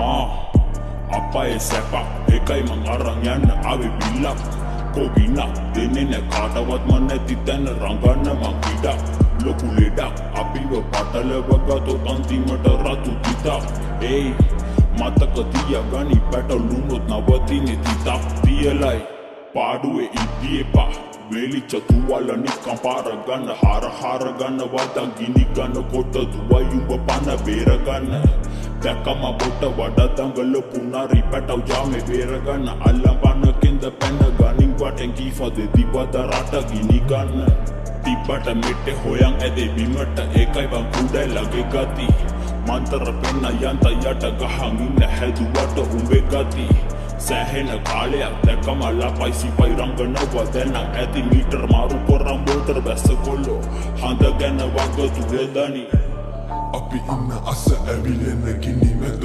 Apa sepak ekai mangarang yan ave bilak kogina denene kaatawat maneti tena rangana mangidak loku ledak apiwa patalawaga to antimata ratu titak ei mataka tiyagani පැටලුනොත් නවතින්නේ තිතක් තියලයි පාඩුවේ ඉදියපා වෙලිච්ච තුවල නිකම් පාර ගන්න හාර ගන්න වදා ගිනි ගන්න කොට දුවයි උඹ පන බේර ගන්න දැකම බොට වඩා දඟල පුනාරි පැටව ජාමේ බේර ගන්න අල්ලපන කෙන්ද පැන ගනින් වටෙන් කීෆද දිවද රට ගිනි ගන්න තිබ්බට මෙට්ටේ හොයන් ඇදේ බිමට ඒකයි බං කුඩැලගේ ගති මන්තර පෙන්න යන්ත යට ගහන් ඉන්න හැදුවට උඹේ ගති සෑහෙන කාලයක් දැකම ලපයි සිපයි රංගනවා දැනක් ඇති මීටර් මාරු කරම් බෝටර් බැස්ස කොල්ලෝ හඳ ගැන වග තුරදනි අපි ඉන්න අස ඇවිලෙන ගිනි මැද